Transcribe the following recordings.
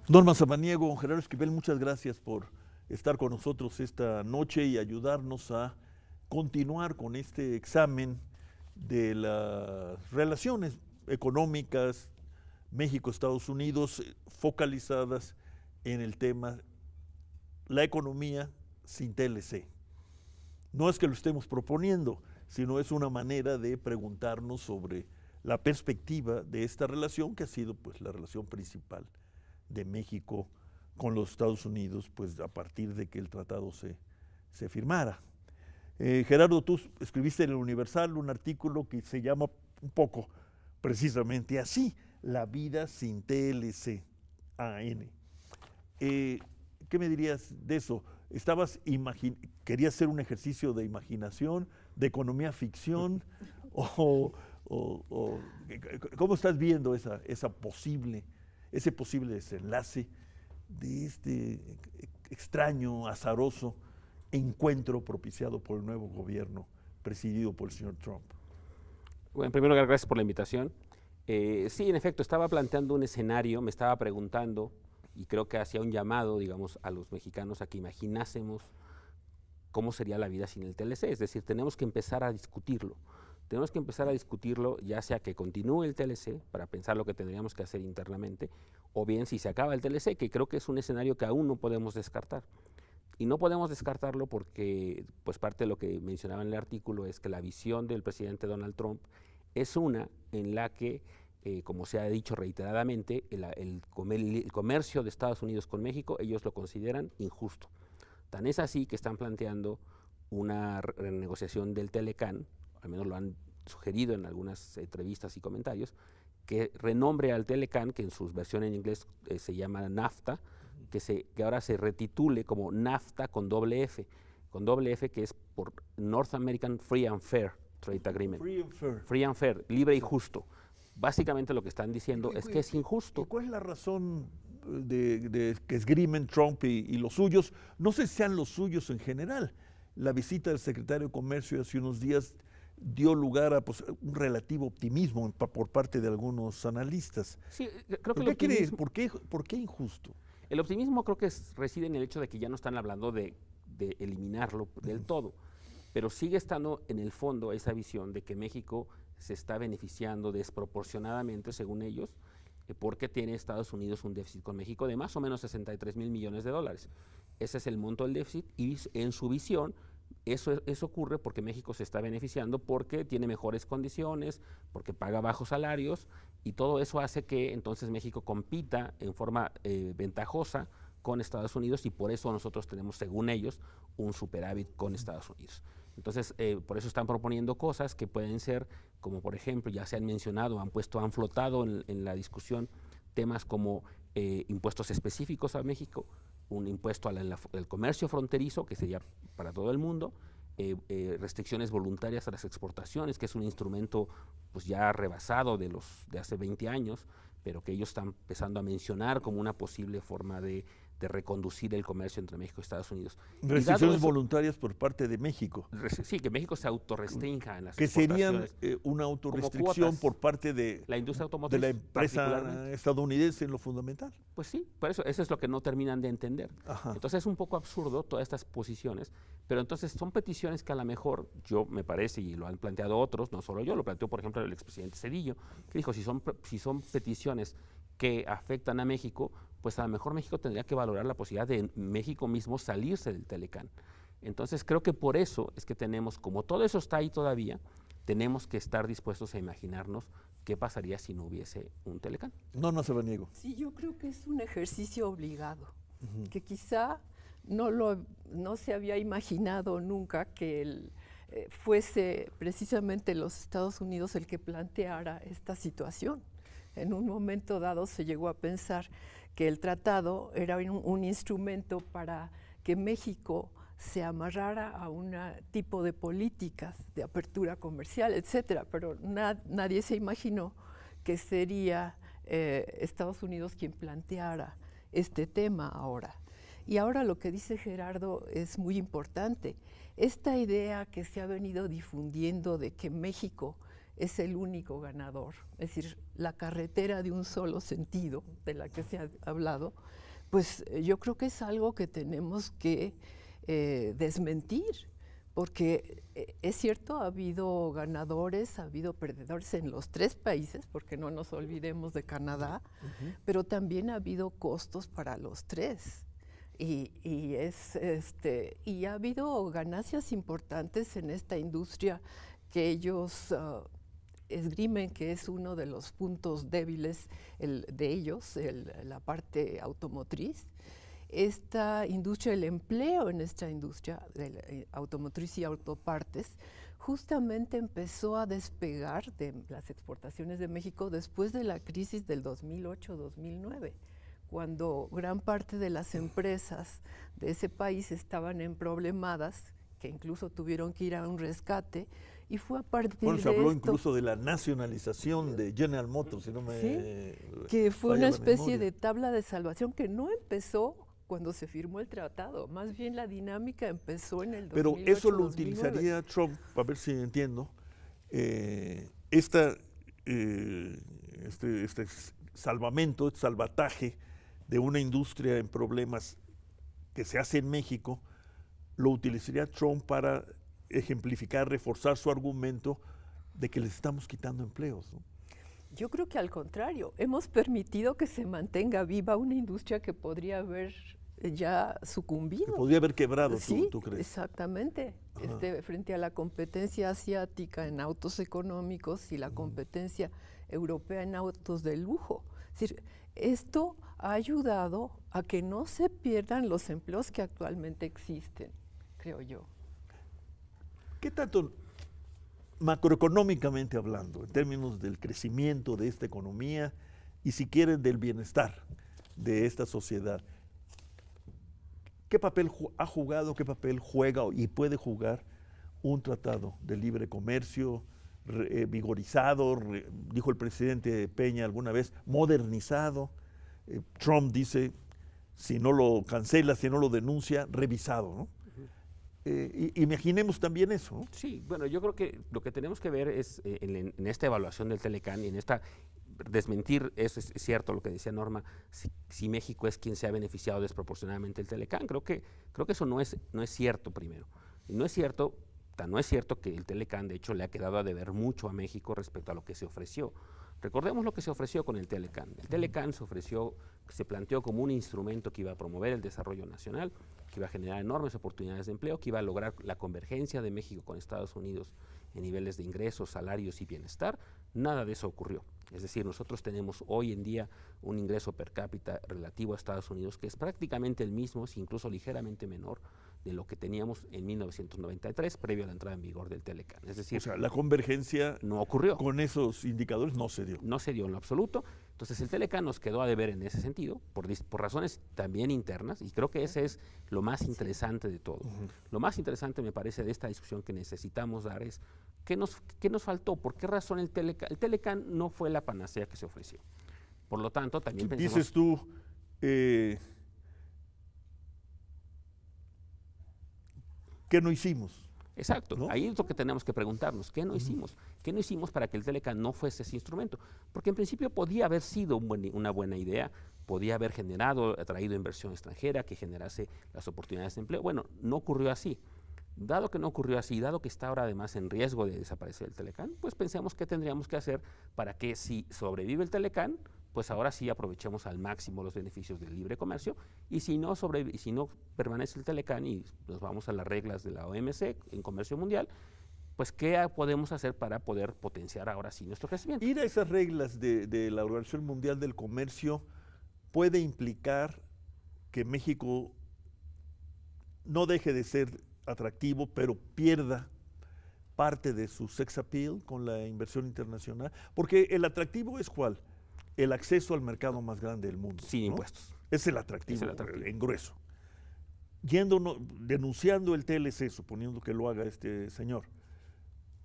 Norma Samaniego, Gerardo Esquivel, muchas gracias por estar con nosotros esta noche y ayudarnos a continuar con este examen de las relaciones económicas México-Estados Unidos focalizadas en el tema la economía sin TLC. No es que lo estemos proponiendo, sino es una manera de preguntarnos sobre la perspectiva de esta relación que ha sido pues la relación principal de México con los Estados Unidos pues a partir de que el tratado se firmara. Gerardo, tú escribiste en el Universal un artículo que se llama un poco precisamente así, La vida sin TLC AN. ¿Qué me dirías de eso? ¿Querías hacer un ejercicio de imaginación, de economía ficción? O, ¿Cómo estás viendo ese posible desenlace de este extraño, azaroso encuentro propiciado por el nuevo gobierno presidido por el señor Trump? Bueno, primero, gracias por la invitación. Sí, en efecto, estaba planteando un escenario, me estaba preguntando, y creo que hacía un llamado, digamos, a los mexicanos a que imaginásemos cómo sería la vida sin el TLC. Es decir, tenemos que empezar a discutirlo. Tenemos que empezar a discutirlo, ya sea que continúe el TLC, para pensar lo que tendríamos que hacer internamente, o bien si se acaba el TLC, que creo que es un escenario que aún no podemos descartar. Y no podemos descartarlo porque, pues, parte de lo que mencionaba en el artículo es que la visión del presidente Donald Trump es una en la que, como se ha dicho reiteradamente, el comercio de Estados Unidos con México, ellos lo consideran injusto. Tan es así que están planteando una renegociación del Telecan, al menos lo han sugerido en algunas entrevistas y comentarios, que renombre al Telecan, que en su versión en inglés se llama NAFTA, que ahora se retitule como NAFTA con doble F, que es por North American Free and Fair Trade Agreement. Free and fair, libre y justo. Básicamente lo que están diciendo es que es injusto. ¿Y cuál es la razón de que esgrimen Trump y los suyos? No sé si sean los suyos en general. La visita del secretario de Comercio hace unos días dio lugar a pues, un relativo optimismo por parte de algunos analistas. Sí, creo que ¿Por qué injusto? El optimismo creo que reside en el hecho de que ya no están hablando de eliminarlo del todo, pero sigue estando en el fondo esa visión de que México se está beneficiando desproporcionadamente, según ellos, porque tiene Estados Unidos un déficit con México de más o menos 63,000 millones de dólares. Ese es el monto del déficit y en su visión eso ocurre porque México se está beneficiando porque tiene mejores condiciones, porque paga bajos salarios y todo eso hace que entonces México compita en forma ventajosa con Estados Unidos y por eso nosotros tenemos, según ellos, un superávit con Estados Unidos. Entonces, por eso están proponiendo cosas que pueden ser, como por ejemplo, ya se han mencionado, han flotado en la discusión temas como impuestos específicos a México, un impuesto al comercio fronterizo, que sería para todo el mundo, restricciones voluntarias a las exportaciones, que es un instrumento pues ya rebasado de hace 20 años, pero que ellos están empezando a mencionar como una posible forma de reconducir el comercio entre México y Estados Unidos. Restricciones voluntarias por parte de México. Sí, que México se autorrestrinja en las exportaciones. Que serían una autorrestricción por parte de la industria automotriz, de la empresa estadounidense en lo fundamental. Pues sí, por eso es lo que no terminan de entender. Ajá. Entonces es un poco absurdo todas estas posiciones, pero entonces son peticiones que a lo mejor, yo me parece, y lo han planteado otros, no solo yo, lo planteó por ejemplo el expresidente Zedillo, que dijo, si son peticiones que afectan a México, pues a lo mejor México tendría que valorar la posibilidad de México mismo salirse del Telecan. Entonces creo que por eso es que tenemos, como todo eso está ahí todavía, tenemos que estar dispuestos a imaginarnos qué pasaría si no hubiese un Telecan. No se lo niego. Sí, yo creo que es un ejercicio obligado, que quizá no se había imaginado nunca que fuese precisamente los Estados Unidos el que planteara esta situación. En un momento dado se llegó a pensar que el tratado era un instrumento para que México se amarrara a un tipo de políticas de apertura comercial, etcétera, pero nadie se imaginó que sería Estados Unidos quien planteara este tema ahora. Y ahora lo que dice Gerardo es muy importante. Esta idea que se ha venido difundiendo de que México es el único ganador. Es decir, la carretera de un solo sentido, de la que se ha hablado, pues yo creo que es algo que tenemos que desmentir, porque es cierto, ha habido ganadores, ha habido perdedores en los 3 países, porque no nos olvidemos de Canadá, pero también ha habido costos para los 3. Y ha habido ganancias importantes en esta industria que ellos esgrimen, que es uno de los puntos débiles de ellos, la parte automotriz. Esta industria, el empleo en esta industria de la automotriz y autopartes, justamente empezó a despegar de las exportaciones de México después de la crisis del 2008-2009, cuando gran parte de las empresas de ese país estaban emproblemadas, que incluso tuvieron que ir a un rescate, y fue a partir de se habló esto, incluso de la nacionalización de General Motors, si no me que fue falla una la especie memoria. de tabla de salvación que no empezó cuando se firmó el tratado, más bien la dinámica empezó en el 2008-2009. Pero eso lo utilizaría Trump, a ver si entiendo, este salvamento, este salvataje de una industria en problemas que se hace en México, lo utilizaría Trump para ejemplificar, reforzar su argumento de que les estamos quitando empleos, ¿no? Yo creo que al contrario, hemos permitido que se mantenga viva una industria que podría haber ya Que sucumbido. podría haber quebrado, Sí, ¿tú crees? exactamente. Frente a la competencia asiática en autos económicos y la competencia europea en autos de lujo. Es decir, esto ha ayudado a que no se pierdan los empleos que actualmente existen, creo yo. ¿Qué tanto, macroeconómicamente hablando, en términos del crecimiento de esta economía y si quieren del bienestar de esta sociedad, qué papel ha jugado, qué papel juega y puede jugar un tratado de libre comercio vigorizado, dijo el presidente Peña alguna vez, modernizado? Trump dice, si no lo cancela, si no lo denuncia, revisado, ¿no? Imaginemos también eso, ¿no? Sí, bueno, yo creo que lo que tenemos que ver es en esta evaluación del Telecán y en esta desmentir, eso es cierto lo que decía Norma, si México es quien se ha beneficiado desproporcionadamente del Telecán. Creo que eso no es cierto primero. Y no es cierto que el Telecán, de hecho, le ha quedado a deber mucho a México respecto a lo que se ofreció. Recordemos lo que se ofreció con el Telecán. El Telecán se planteó como un instrumento que iba a promover el desarrollo nacional, que iba a generar enormes oportunidades de empleo, que iba a lograr la convergencia de México con Estados Unidos en niveles de ingresos, salarios y bienestar. Nada de eso ocurrió. Es decir, nosotros tenemos hoy en día un ingreso per cápita relativo a Estados Unidos que es prácticamente el mismo, si incluso ligeramente menor, de lo que teníamos en 1993, previo a la entrada en vigor del Telecán. Es decir, O sea, la convergencia no ocurrió. con esos indicadores no se dio. No se dio en lo absoluto. Entonces el Telecán nos quedó a deber en ese sentido, por razones también internas, y creo que ese es lo más interesante de todo. Lo más interesante, me parece, de esta discusión que necesitamos dar es ¿qué nos faltó? ¿Por qué razón el Telecán? El Telecán no fue la panacea que se ofreció. Por lo tanto, también pensamos... Dices tú, ¿qué no hicimos? Exacto, ¿no? ahí es lo que tenemos que preguntarnos, ¿qué no hicimos? ¿Qué no hicimos para que el Telecán no fuese ese instrumento? Porque en principio podía haber sido una buena idea, podía haber atraído inversión extranjera que generase las oportunidades de empleo. Bueno, no ocurrió así. Dado que no ocurrió así, dado que está ahora además en riesgo de desaparecer el Telecán, pues pensemos qué tendríamos que hacer para que si sobrevive el Telecán, pues ahora sí aprovechemos al máximo los beneficios del libre comercio, y si no permanece el Telecán y nos vamos a las reglas de la OMC en comercio mundial, pues ¿qué podemos hacer para poder potenciar ahora sí nuestro crecimiento? Ir a esas reglas de la Organización Mundial del Comercio puede implicar que México no deje de ser atractivo, pero pierda parte de su sex appeal con la inversión internacional, porque el atractivo es ¿cuál? El acceso al mercado más grande del mundo. Sin ¿no? impuestos. Es el atractivo, en grueso. Denunciando el TLC, suponiendo que lo haga este señor,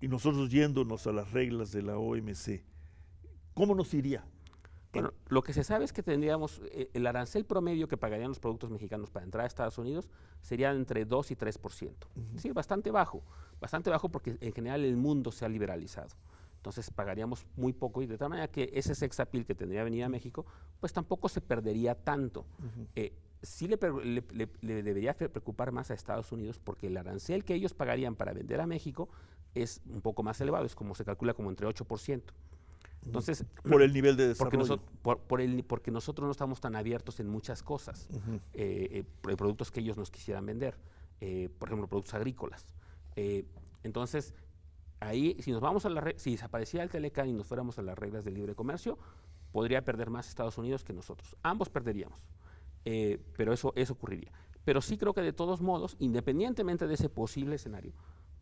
y nosotros yéndonos a las reglas de la OMC, ¿cómo nos iría? Bueno, lo que se sabe es que tendríamos, el arancel promedio que pagarían los productos mexicanos para entrar a Estados Unidos sería entre 2 y 3%. Es decir, bastante bajo porque en general el mundo se ha liberalizado. Entonces pagaríamos muy poco y de tal manera que ese sex appeal que tendría que venir a México, pues tampoco se perdería tanto. Sí le debería preocupar más a Estados Unidos porque el arancel que ellos pagarían para vender a México es un poco más elevado, es como se calcula como entre 8%. Entonces, por el nivel de desarrollo. Porque nosotros no estamos tan abiertos en muchas cosas, productos que ellos nos quisieran vender, por ejemplo, productos agrícolas. Entonces, ahí, si nos vamos si desapareciera el Telecan y nos fuéramos a las reglas del libre comercio, podría perder más Estados Unidos que nosotros. Ambos perderíamos, pero eso ocurriría. Pero sí creo que de todos modos, independientemente de ese posible escenario,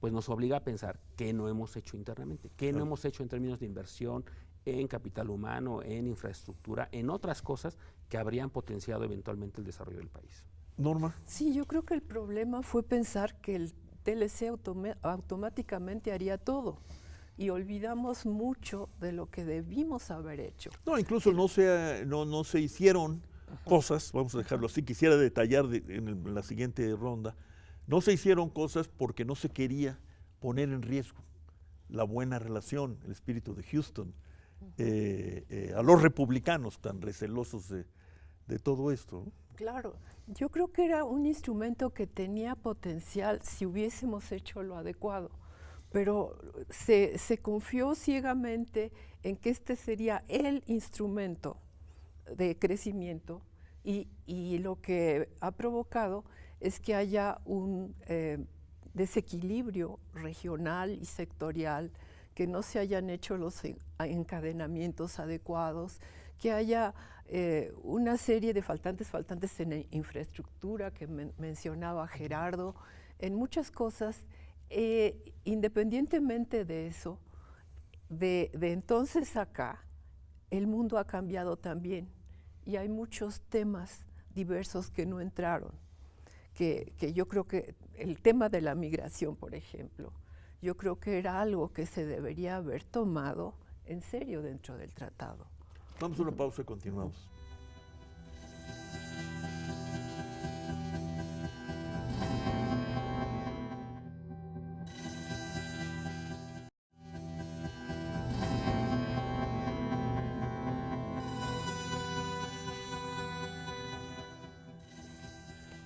pues nos obliga a pensar qué no hemos hecho internamente, qué no hemos hecho en términos de inversión, en capital humano, en infraestructura, en otras cosas que habrían potenciado eventualmente el desarrollo del país. Norma. Sí, yo creo que el problema fue pensar que el TLC automáticamente haría todo y olvidamos mucho de lo que debimos haber hecho. No, incluso no se hicieron cosas, vamos a dejarlo así, quisiera detallar en la siguiente ronda, no se hicieron cosas porque no se quería poner en riesgo la buena relación, el espíritu de Houston, a los republicanos tan recelosos de todo esto, ¿no? Claro, yo creo que era un instrumento que tenía potencial si hubiésemos hecho lo adecuado, pero se confió ciegamente en que este sería el instrumento de crecimiento y lo que ha provocado es que haya un desequilibrio regional y sectorial, que no se hayan hecho los encadenamientos adecuados, que haya una serie de faltantes en infraestructura que mencionaba Gerardo, en muchas cosas. Independientemente de eso, de entonces acá, el mundo ha cambiado también y hay muchos temas diversos que no entraron, que yo creo que el tema de la migración, por ejemplo, yo creo que era algo que se debería haber tomado en serio dentro del tratado. Vamos a una pausa y continuamos.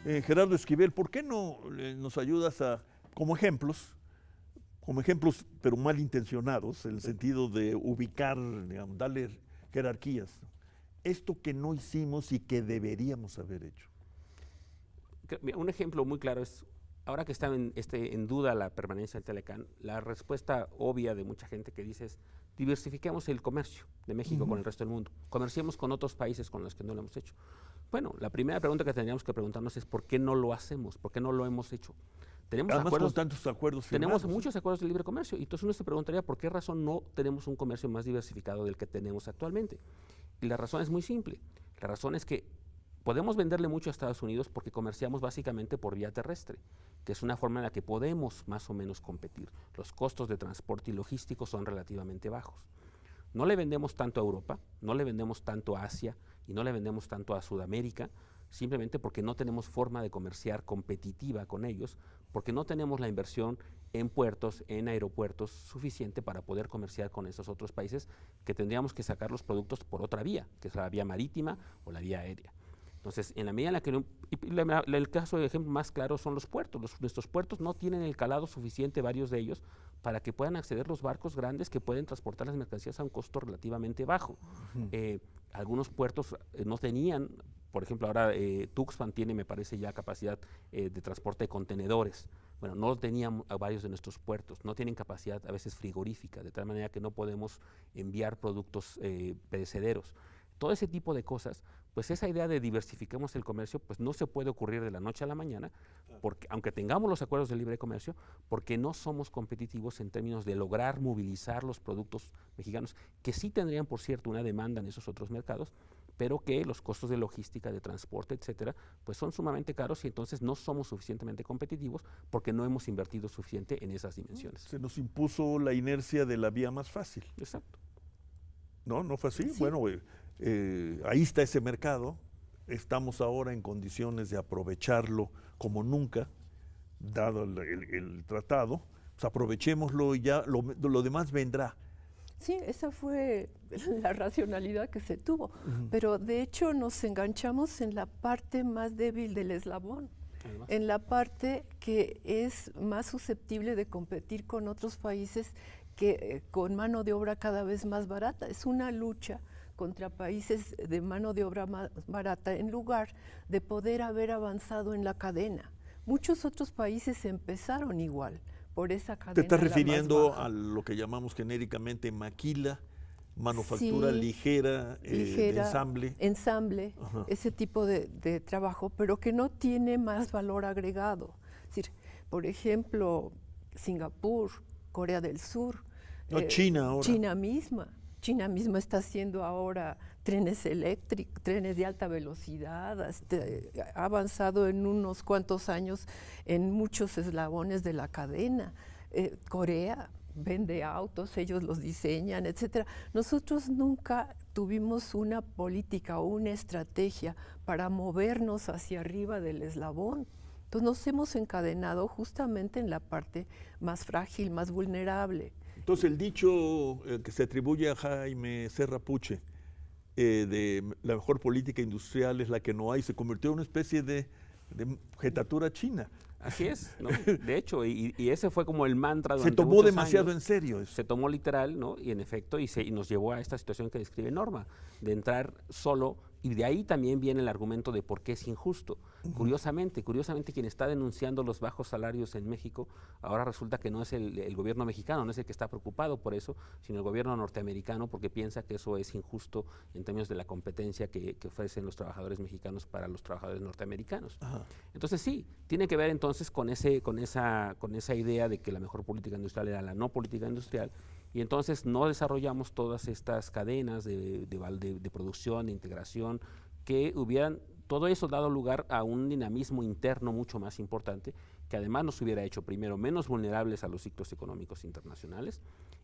Gerardo Esquivel, ¿por qué no nos ayudas como ejemplos, pero malintencionados, en el sentido de ubicar, digamos, darle jerarquías, esto que no hicimos y que deberíamos haber hecho? Un ejemplo muy claro es, ahora que está en duda la permanencia del Telecan, la respuesta obvia de mucha gente que dice es, diversifiquemos el comercio de México con el resto del mundo, comerciemos con otros países con los que no lo hemos hecho. Bueno, la primera pregunta que tendríamos que preguntarnos es ¿por qué no lo hacemos? ¿Por qué no lo hemos hecho? Tenemos con tantos acuerdos firmados. Tenemos muchos acuerdos de libre comercio y entonces uno se preguntaría ¿por qué razón no tenemos un comercio más diversificado del que tenemos actualmente? Y la razón es muy simple. La razón es que podemos venderle mucho a Estados Unidos porque comerciamos básicamente por vía terrestre, que es una forma en la que podemos más o menos competir. Los costos de transporte y logístico son relativamente bajos. No le vendemos tanto a Europa, no le vendemos tanto a Asia y no le vendemos tanto a Sudamérica, simplemente porque no tenemos forma de comerciar competitiva con ellos, porque no tenemos la inversión en puertos, en aeropuertos suficiente para poder comerciar con esos otros países que tendríamos que sacar los productos por otra vía, que es la vía marítima o la vía aérea. Entonces, en la medida en la que el caso de ejemplo más claro son los puertos. Nuestros puertos no tienen el calado suficiente, varios de ellos, para que puedan acceder los barcos grandes que pueden transportar las mercancías a un costo relativamente bajo. Algunos puertos no tenían, por ejemplo, ahora Tuxpan tiene, me parece, ya capacidad de transporte de contenedores. Bueno, no lo tenían a varios de nuestros puertos, no tienen capacidad a veces frigorífica, de tal manera que no podemos enviar productos perecederos. Todo ese tipo de cosas, pues esa idea de diversifiquemos el comercio, pues no se puede ocurrir de la noche a la mañana, porque aunque tengamos los acuerdos de libre comercio, porque no somos competitivos en términos de lograr movilizar los productos mexicanos, que sí tendrían, por cierto, una demanda en esos otros mercados, pero que los costos de logística, de transporte, etcétera, pues son sumamente caros y entonces no somos suficientemente competitivos porque no hemos invertido suficiente en esas dimensiones. Se nos impuso la inercia de la vía más fácil. Exacto. ¿No fue así? Sí. Bueno, ahí está ese mercado, estamos ahora en condiciones de aprovecharlo como nunca, dado el tratado, pues aprovechémoslo y ya lo demás vendrá. Sí, esa fue la racionalidad que se tuvo, pero de hecho nos enganchamos en la parte más débil del eslabón, en la parte que es más susceptible de competir con otros países que con mano de obra cada vez más barata. Es una lucha contra países de mano de obra más barata en lugar de poder haber avanzado en la cadena. Muchos otros países empezaron igual por esa cadena. ¿Te estás la más refiriendo baja. a lo que llamamos genéricamente maquila, manufactura Sí, ligera, de ensamble? ensamble, Ajá. ese tipo de trabajo, pero que no tiene más valor agregado. Es decir, por ejemplo, Singapur, Corea del Sur, No, China ahora. China misma está haciendo ahora trenes eléctricos, trenes de alta velocidad, ha avanzado en unos cuantos años en muchos eslabones de la cadena. Corea vende autos, ellos los diseñan, etcétera. Nosotros nunca tuvimos una política o una estrategia para movernos hacia arriba del eslabón. Entonces nos hemos encadenado justamente en la parte más frágil, más vulnerable. Entonces el dicho que se atribuye a Jaime Serra Puche de la mejor política industrial es la que no hay, se convirtió en una especie de jetatura china. Así es, ¿no? De hecho, y ese fue como el mantra Se durante tomó muchos demasiado años. en serio eso. Se tomó literal, ¿no? Y en efecto, y nos llevó a esta situación que describe Norma, de entrar solo, y de ahí también viene el argumento de por qué es injusto. Curiosamente, quien está denunciando los bajos salarios en México, ahora resulta que no es el gobierno mexicano, no es el que está preocupado por eso, sino el gobierno norteamericano, porque piensa que eso es injusto en términos de la competencia que ofrecen los trabajadores mexicanos para los trabajadores norteamericanos. Ajá. Entonces sí, tiene que ver entonces con esa idea de que la mejor política industrial era la no política industrial, y entonces no desarrollamos todas estas cadenas de producción, de integración, que hubieran todo eso dado lugar a un dinamismo interno mucho más importante, que además nos hubiera hecho primero menos vulnerables a los ciclos económicos internacionales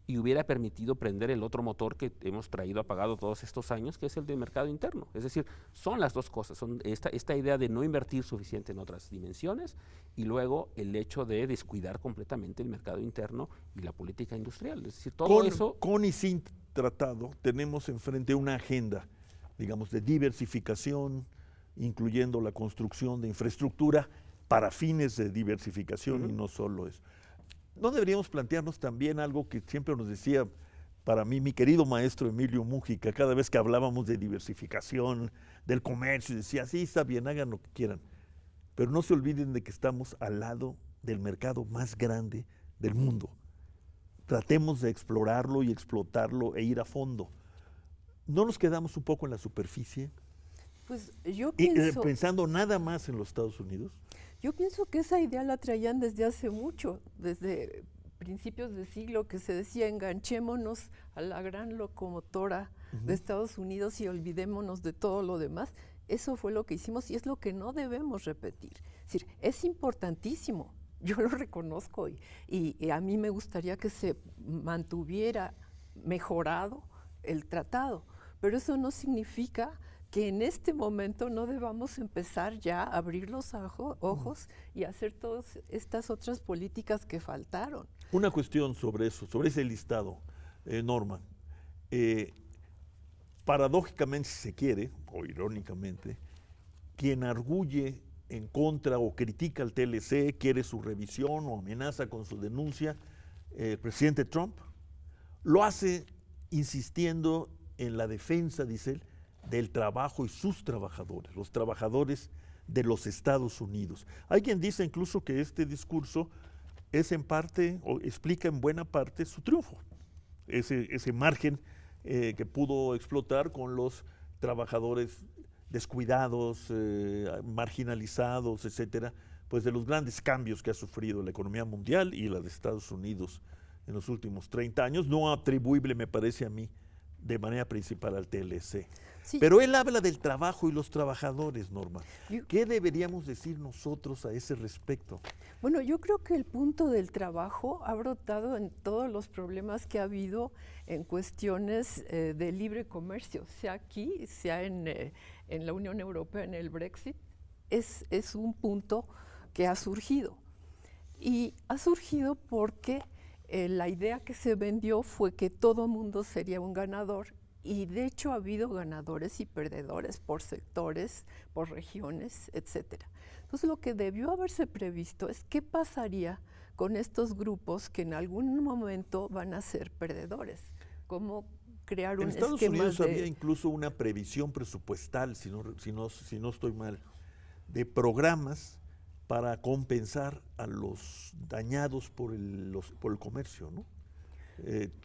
y hubiera permitido prender el otro motor que hemos traído apagado todos estos años, que es el del mercado interno. Es decir, son las dos cosas, son esta idea de no invertir suficiente en otras dimensiones y luego el hecho de descuidar completamente el mercado interno y la política industrial. Es decir, todo eso... Con y sin tratado tenemos enfrente una agenda, digamos, de diversificación, incluyendo la construcción de infraestructura para fines de diversificación y no solo eso. ¿No deberíamos plantearnos también algo que siempre nos decía para mí mi querido maestro Emilio Mújica, cada vez que hablábamos de diversificación, del comercio, decía, sí, está bien, hagan lo que quieran, pero no se olviden de que estamos al lado del mercado más grande del mundo. Tratemos de explorarlo y explotarlo e ir a fondo. ¿No nos quedamos un poco en la superficie? Pues yo pienso... Pensando nada más en los Estados Unidos. Yo pienso que esa idea la traían desde hace mucho, desde principios de siglo, que se decía enganchémonos a la gran locomotora de Estados Unidos y olvidémonos de todo lo demás. Eso fue lo que hicimos y es lo que no debemos repetir. Es decir, es importantísimo, yo lo reconozco y a mí me gustaría que se mantuviera mejorado el tratado, pero eso no significa que en este momento no debamos empezar ya a abrir los ojos y hacer todas estas otras políticas que faltaron. Una cuestión sobre eso, sobre ese listado, Norma. Paradójicamente, si se quiere, o irónicamente, quien arguye en contra o critica al TLC, quiere su revisión o amenaza con su denuncia, el presidente Trump, lo hace insistiendo en la defensa, dice él, del trabajo y sus trabajadores, los trabajadores de los Estados Unidos. Hay quien dice incluso que este discurso es en parte, o explica en buena parte su triunfo, ese margen que pudo explotar con los trabajadores descuidados, marginalizados, etcétera, pues de los grandes cambios que ha sufrido la economía mundial y la de Estados Unidos en los últimos 30 años, no atribuible, me parece a mí, de manera principal al TLC. Sí. Pero él habla del trabajo y los trabajadores, Norma. ¿Qué deberíamos decir nosotros a ese respecto? Bueno, yo creo que el punto del trabajo ha brotado en todos los problemas que ha habido en cuestiones de libre comercio, sea aquí, sea en la Unión Europea, en el Brexit. Es un punto que ha surgido. Y ha surgido porque La idea que se vendió fue que todo mundo sería un ganador, y de hecho ha habido ganadores y perdedores por sectores, por regiones, etc. Entonces lo que debió haberse previsto es qué pasaría con estos grupos que en algún momento van a ser perdedores, cómo crear un esquema. En Estados Unidos había incluso una previsión presupuestal, si no estoy mal, de programas para compensar a los dañados por el comercio, ¿no?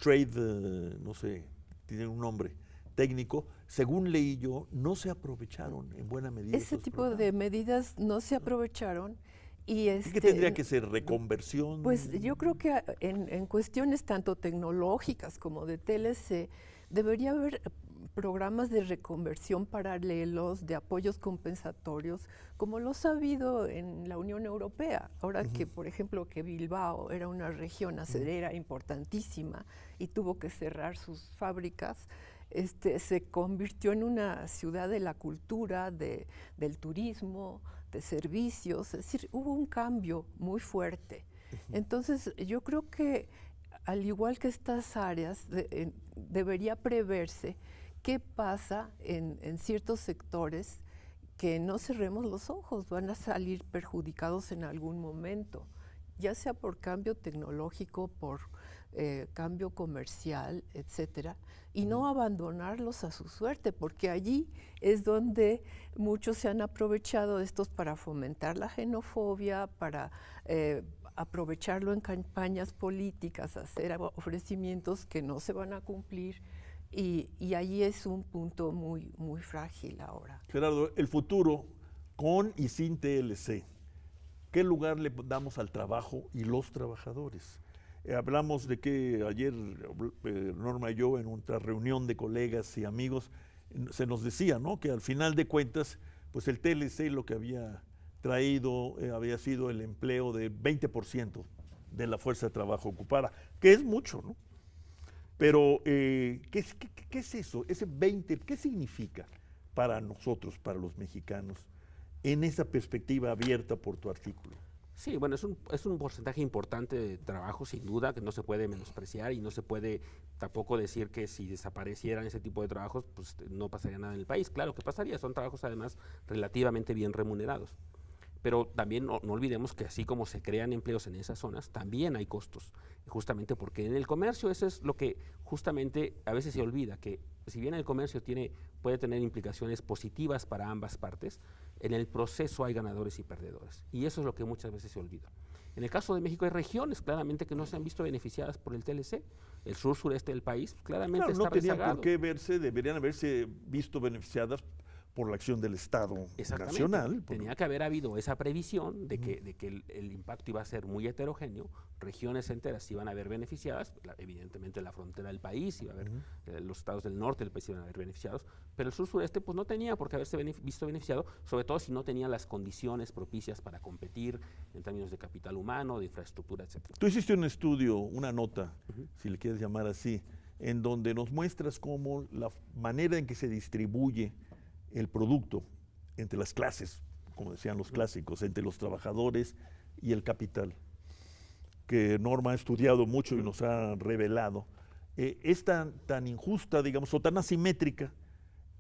Trade, no sé, tiene un nombre técnico, según leí yo, no se aprovecharon en buena medida. Ese tipo de medidas no se aprovecharon. Y ¿Qué tendría que ser? ¿Reconversión? Pues yo creo que en cuestiones tanto tecnológicas como de TLC, debería haber programas de reconversión paralelos, de apoyos compensatorios, como los ha habido en la Unión Europea. Ahora que, por ejemplo, que Bilbao era una región acerera importantísima y tuvo que cerrar sus fábricas, se convirtió en una ciudad de la cultura, del turismo, de servicios, es decir, hubo un cambio muy fuerte. Entonces, yo creo que al igual que estas áreas, debería preverse qué pasa en ciertos sectores, que no cerremos los ojos, van a salir perjudicados en algún momento, ya sea por cambio tecnológico, por cambio comercial, etcétera, y no abandonarlos a su suerte, porque allí es donde muchos se han aprovechado de estos para fomentar la xenofobia, para aprovecharlo en campañas políticas, hacer ofrecimientos que no se van a cumplir, y allí es un punto muy, muy frágil ahora. Gerardo, el futuro con y sin TLC, ¿qué lugar le damos al trabajo y los trabajadores? Hablamos de que ayer Norma y yo en otra reunión de colegas y amigos se nos decía, ¿no?, que al final de cuentas, pues el TLC lo que había traído había sido el empleo de 20% de la fuerza de trabajo ocupada, que es mucho, ¿no? Pero, ¿qué es eso? Ese 20, ¿qué significa para nosotros, para los mexicanos, en esa perspectiva abierta por tu artículo? Sí, bueno, es un porcentaje importante de trabajo, sin duda, que no se puede menospreciar, y no se puede tampoco decir que si desaparecieran ese tipo de trabajos, pues no pasaría nada en el país. Claro que pasaría, son trabajos además relativamente bien remunerados. Pero también no olvidemos que así como se crean empleos en esas zonas, también hay costos, justamente porque en el comercio eso es lo que justamente a veces se olvida, que si bien el comercio puede tener implicaciones positivas para ambas partes, en el proceso hay ganadores y perdedores, y eso es lo que muchas veces se olvida. En el caso de México hay regiones claramente que no se han visto beneficiadas por el TLC. El sur-sureste del país claramente está rezagado. No tenían por qué verse, deberían haberse visto beneficiadas por la acción del Estado nacional. Tenía que haber habido esa previsión de que el impacto iba a ser muy heterogéneo, regiones enteras iban a ver beneficiadas, evidentemente la frontera del país iba a haber, los estados del norte del país iban a ver beneficiados, pero el sur-sureste pues no tenía por qué haberse visto beneficiado, sobre todo si no tenía las condiciones propicias para competir en términos de capital humano, de infraestructura, etc. Tú hiciste un estudio, una nota, si le quieres llamar así, en donde nos muestras cómo la manera en que se distribuye el producto entre las clases, como decían los clásicos, entre los trabajadores y el capital, que Norma ha estudiado mucho y nos ha revelado, es tan injusta, digamos, o tan asimétrica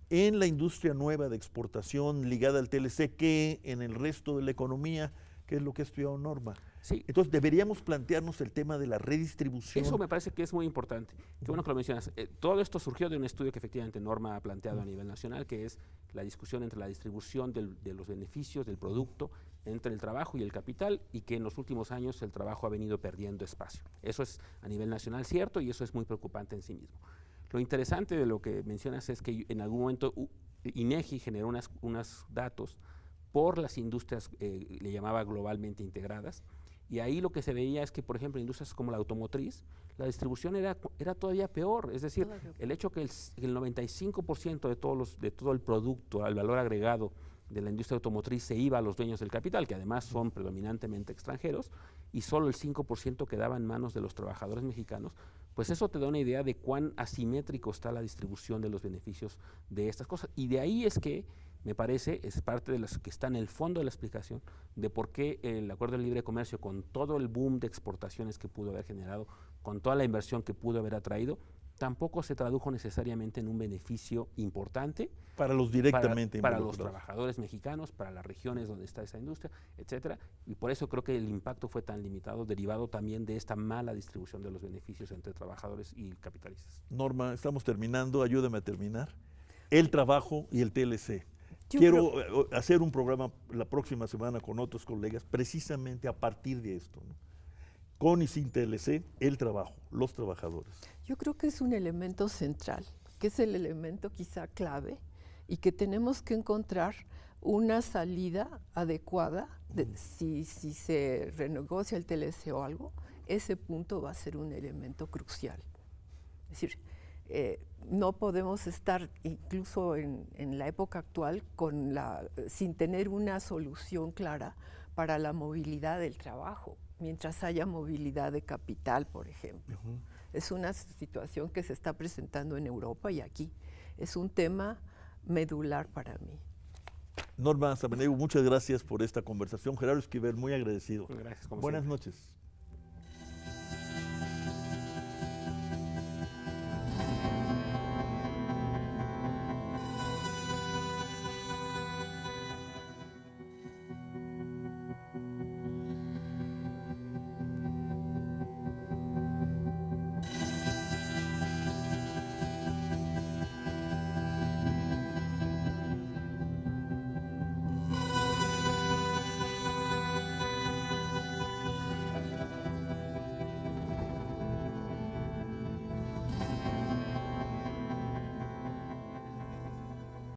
en la industria nueva de exportación ligada al TLC que en el resto de la economía, que es lo que ha estudiado Norma. Sí. Entonces deberíamos plantearnos el tema de la redistribución. Eso me parece que es muy importante. Qué bueno que lo mencionas. Todo esto surgió de un estudio que efectivamente Norma ha planteado a nivel nacional, que es la discusión entre la distribución de los beneficios del producto entre el trabajo y el capital, y que en los últimos años el trabajo ha venido perdiendo espacio. Eso es a nivel nacional cierto, y eso es muy preocupante en sí mismo. Lo interesante de lo que mencionas es que en algún momento INEGI generó unos datos por las industrias, le llamaba globalmente integradas, y ahí lo que se veía es que, por ejemplo, industrias como la automotriz, la distribución era todavía peor, es decir, el hecho que el 95% de todo el producto, el valor agregado de la industria automotriz se iba a los dueños del capital, que además son predominantemente extranjeros, y solo el 5% quedaba en manos de los trabajadores mexicanos, pues eso te da una idea de cuán asimétrico está la distribución de los beneficios de estas cosas. Y de ahí es que me parece, es parte de las que está en el fondo de la explicación de por qué el Acuerdo de Libre Comercio, con todo el boom de exportaciones que pudo haber generado, con toda la inversión que pudo haber atraído, tampoco se tradujo necesariamente en un beneficio importante para los directamente para los involucrados. trabajadores mexicanos, para las regiones donde está esa industria, etcétera, y por eso creo que el impacto fue tan limitado, derivado también de esta mala distribución de los beneficios entre trabajadores y capitalistas. Norma, estamos terminando, ayúdame a terminar. El trabajo y el TLC. Yo Quiero hacer un programa la próxima semana con otros colegas precisamente a partir de esto, ¿no? Con y sin TLC, el trabajo, los trabajadores. Yo creo que es un elemento central, que es el elemento quizá clave y que tenemos que encontrar una salida adecuada. Si se renegocia el TLC o algo, ese punto va a ser un elemento crucial. Es decir, no podemos estar incluso en la época actual sin tener una solución clara para la movilidad del trabajo, mientras haya movilidad de capital, por ejemplo. Es una situación que se está presentando en Europa y aquí. Es un tema medular para mí. Norma Samaniego, muchas gracias por esta conversación. Gerardo Esquivel, muy agradecido. Gracias, como Buenas siempre. noches.